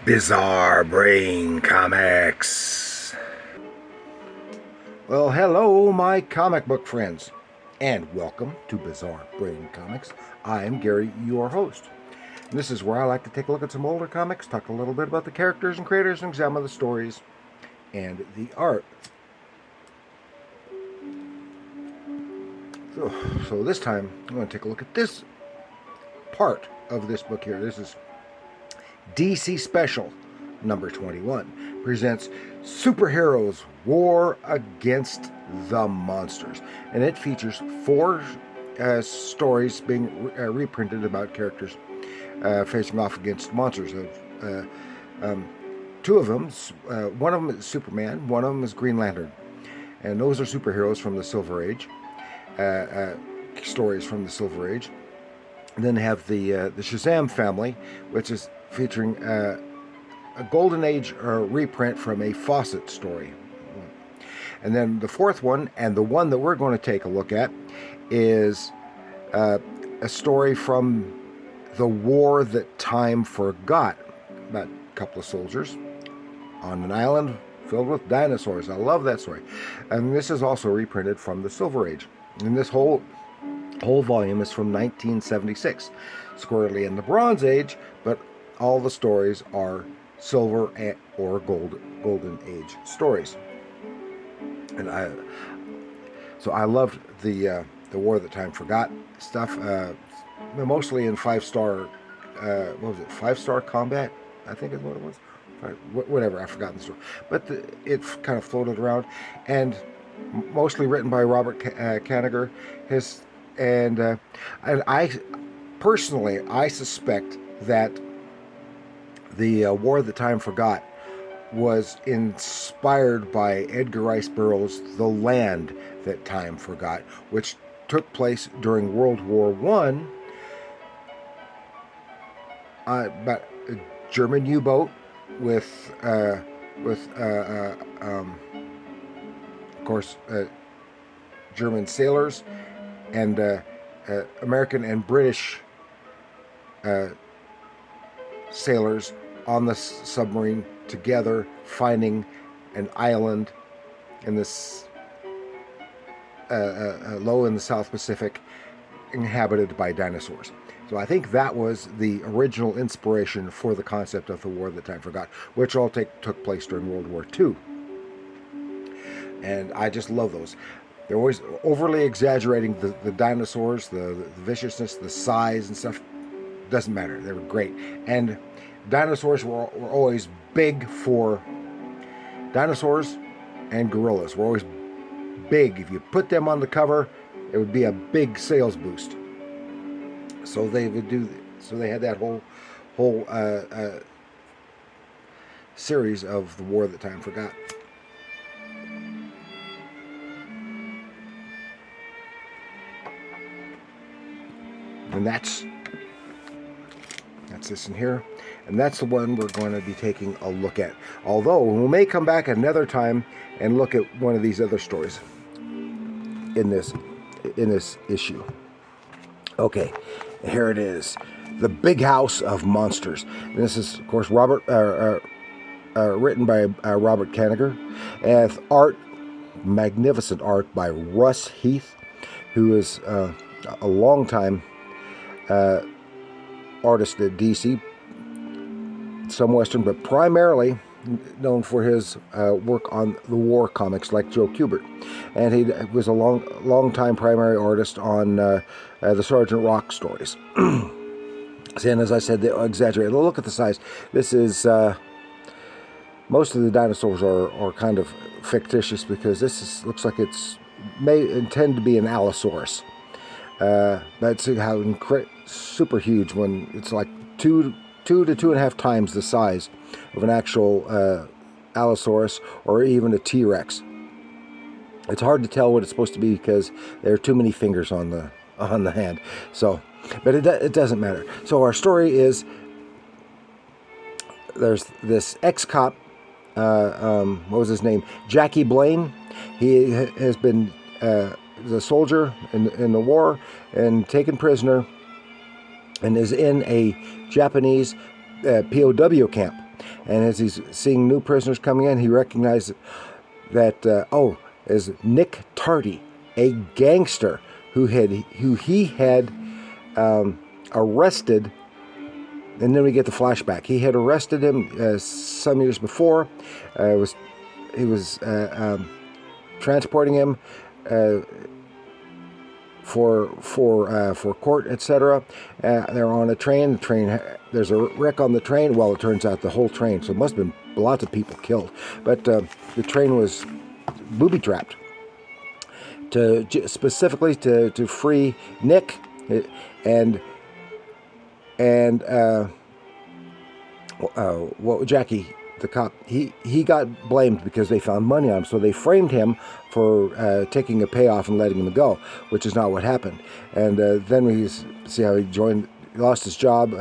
Bizarre Brain Comics. Well, hello, my comic book friends, and welcome to Bizarre Brain Comics. I'm Gary, your host. And this is where I like to take a look at some older comics, talk a little bit about the characters and creators, and examine the stories and the art. So this time, I'm going to take a look at this part of this book here. This is DC Special number 21. Presents Superheroes War Against the Monsters. And it features four stories being reprinted about characters facing off against monsters. Two of them, one of them is Superman, one of them is Green Lantern. And those are superheroes from the Silver Age. Stories from the Silver Age. And then have the Shazam family, which is featuring a Golden Age reprint from a Fawcett story. And then the fourth one, and the one that we're going to take a look at, is a story from the War That Time Forgot, about a couple of soldiers on an island filled with dinosaurs. I love that story. And this is also reprinted from the Silver Age. And this whole volume is from 1976, squarely in the Bronze Age, but all the stories are Silver or Golden Age stories. And I loved the War That Time Forgot stuff, mostly in 5-star. What was it? 5-star combat, I think is what it was. Whatever, I've forgotten the story. But it kind of floated around, and mostly written by Robert Kanigher. And I personally, I suspect that the War That Time Forgot was inspired by Edgar Rice Burroughs' The Land That Time Forgot, which took place during World War I. About a German U-boat with of course, German sailors and American and British sailors on the submarine together, finding an island in this low in the South Pacific, inhabited by dinosaurs. So I think that was the original inspiration for the concept of the War That Time Forgot, which all took place during World War II. And I just love those. They're always overly exaggerating the dinosaurs, the viciousness, the size and stuff. Doesn't matter. They were great. And dinosaurs were always big for... Dinosaurs and gorillas were always big. If you put them on the cover, it would be a big sales boost. So they would do... So they had that whole series of The War That Time Forgot. And that's this in here. And that's the one we're going to be taking a look at. Although we may come back another time and look at one of these other stories in this issue. Okay, here it is. The Big House of Monsters. And this is, of course, written by Robert Kanigher. And art, magnificent art by Russ Heath, who is a long-time artist at DC, some Western, but primarily known for his work on the war comics like Joe Kubert. And he was a long-time primary artist on the Sergeant Rock stories. And as I said, they exaggerate. Look at the size. This is... most of the dinosaurs are kind of fictitious, because looks like may intend to be an Allosaurus. But see how super huge, when it's like 2 to 2.5 times the size of an actual Allosaurus or even a T-Rex. It's hard to tell what it's supposed to be because there are too many fingers on the hand. So, but it doesn't matter. So our story is, there's this ex-cop, what was his name? Jackie Blaine. He has been a soldier in the war and taken prisoner, and is in a Japanese POW camp. And as he's seeing new prisoners coming in, he recognizes that is Nick Tardy, a gangster who he had arrested. And then we get the flashback. He had arrested him some years before. He was transporting him for court, etc. They're on a train. There's a wreck on the train. Well, it turns out the whole train. So it must have been lots of people killed. But the train was booby trapped specifically to free Nick and Jackie, the cop, he got blamed because they found money on him, so they framed him for taking a payoff and letting him go, which is not what happened. And then we see how he lost his job,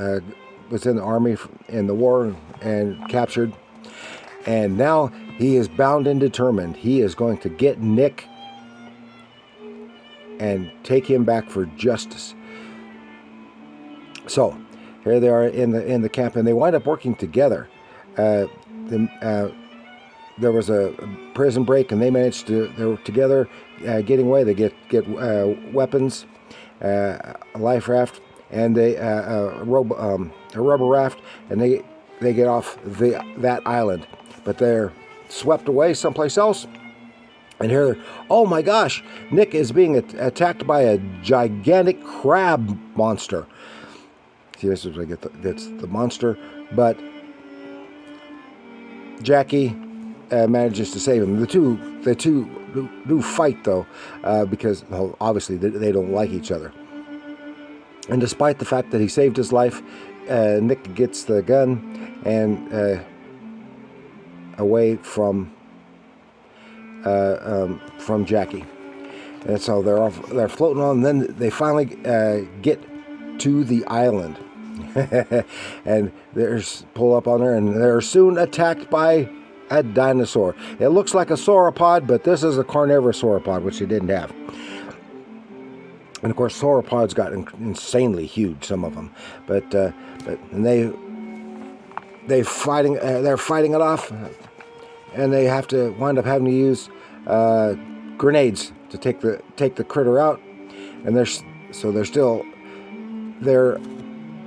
was in the army in the war and captured, and now he is bound and determined. He is going to get Nick and take him back for justice. So here they are in the camp, and they wind up working together. There was a prison break, and they were together, getting away. They get weapons, a life raft, and a rubber raft, and they get off that island, but they're swept away someplace else. And here, oh my gosh, Nick is being attacked by a gigantic crab monster. See, this is where that's the monster, but Jackie manages to save him. The two do fight though, because obviously they don't like each other. And despite the fact that he saved his life, Nick gets the gun and away from Jackie, and so they're floating on. And then they finally get to the island. And there's pull up on her, and they're soon attacked by a dinosaur. It looks like a sauropod, but this is a carnivorous sauropod, which they didn't have. And of course, sauropods got insanely huge, some of them. But they're fighting it off, and they have to wind up having to use grenades to take the critter out. And they're still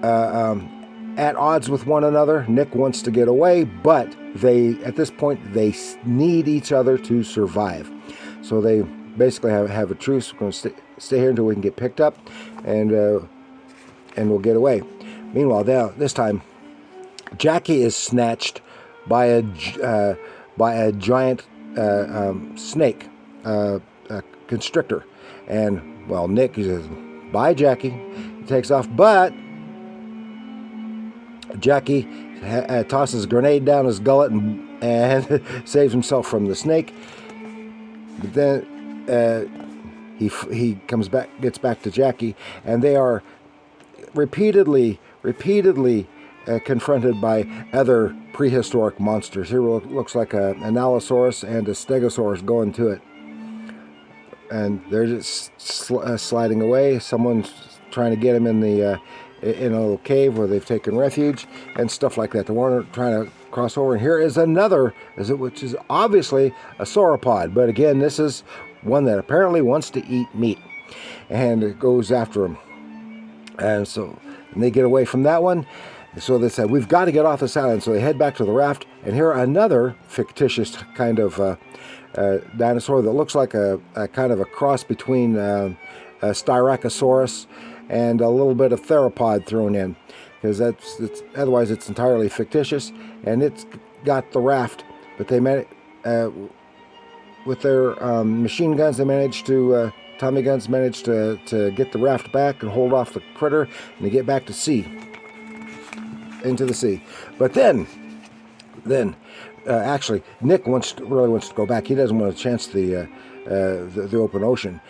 at odds with one another. Nick wants to get away, but at this point they need each other to survive. So they basically have a truce. We're going to stay here until we can get picked up, and we'll get away. Meanwhile, this time, Jackie is snatched by a giant snake, a constrictor, and well, Nick, he says, "Bye, Jackie." He takes off, but Jackie tosses a grenade down his gullet and saves himself from the snake. But then he gets back to Jackie, and they are repeatedly confronted by other prehistoric monsters. Here looks like an Allosaurus and a Stegosaurus going to it, and they're just sliding away. Someone's trying to get him in a little cave where they've taken refuge and stuff like that. They're trying to cross over, and here is another, which is obviously a sauropod, but again, this is one that apparently wants to eat meat, and it goes after him. And they get away from that one. So they said, "We've got to get off this island." So they head back to the raft, and here another fictitious kind of dinosaur that looks like a kind of a cross between a Styracosaurus and a little bit of theropod thrown in, because otherwise it's entirely fictitious. And it's got the raft, but they with their machine guns, Tommy guns managed to get the raft back and hold off the critter, and they get back to into the sea. But then actually, Nick really wants to go back. He doesn't want to chance the open ocean,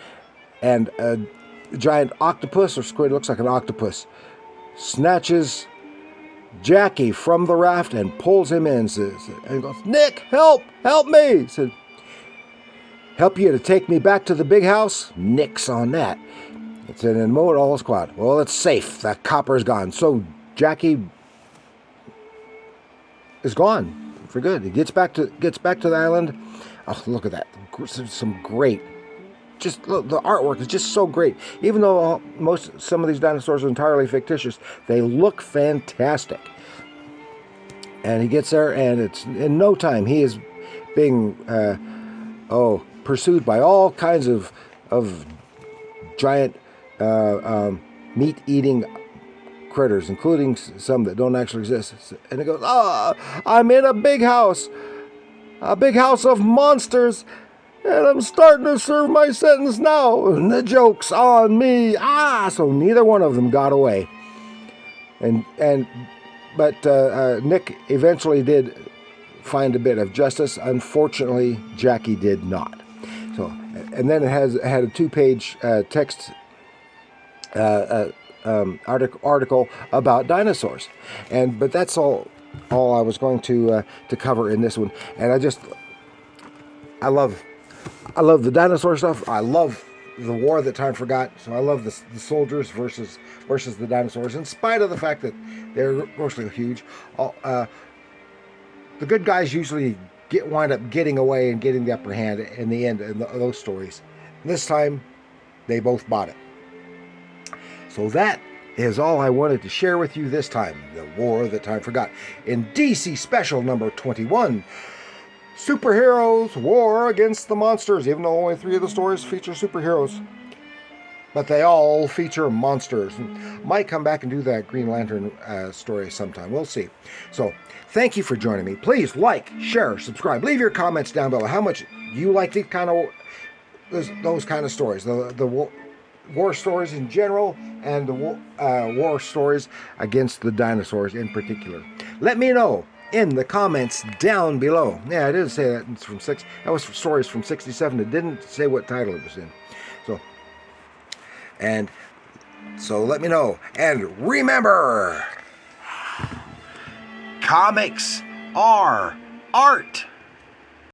and a giant octopus or squid, looks like an octopus, snatches Jackie from the raft and pulls him in. And goes, "Nick, help me!" He said, "Help you to take me back to the big house? Nix on that. It's an immortal squad. Well, it's safe. The copper's gone." So Jackie is gone for good. He gets back to the island. Oh, look at that! Some great. Just look, the artwork is just so great. Even though some of these dinosaurs are entirely fictitious, they look fantastic. And he gets there, and it's in no time he is being pursued by all kinds of giant meat-eating critters, including some that don't actually exist. And it goes, I'm in a big house of monsters, and I'm starting to serve my sentence now. And the joke's on me. So neither one of them got away. But Nick eventually did find a bit of justice. Unfortunately, Jackie did not. So, and then it had a 2-page text article about dinosaurs, but that's all I was going to cover in this one. And I love the dinosaur stuff. I love the war that time forgot. So I love the soldiers versus the dinosaurs, in spite of the fact that they're grossly huge. The good guys usually wind up getting away and getting the upper hand in the end in those stories. This time, they both bought it. So that is all I wanted to share with you this time. The War That Time Forgot. In DC Special number 21, Superheroes War Against the Monsters. Even though only 3 of the stories feature superheroes, but they all feature monsters. Might come back and do that Green Lantern story sometime. We'll see. So, thank you for joining me. Please like, share, subscribe. Leave your comments down below. How much you like these those kind of stories. The war stories in general, and the war stories against the dinosaurs in particular. Let me know in the comments down below. Yeah, I didn't say that. It's from that was stories from 67. It didn't say what title it was in. So let me know. And remember, comics are art.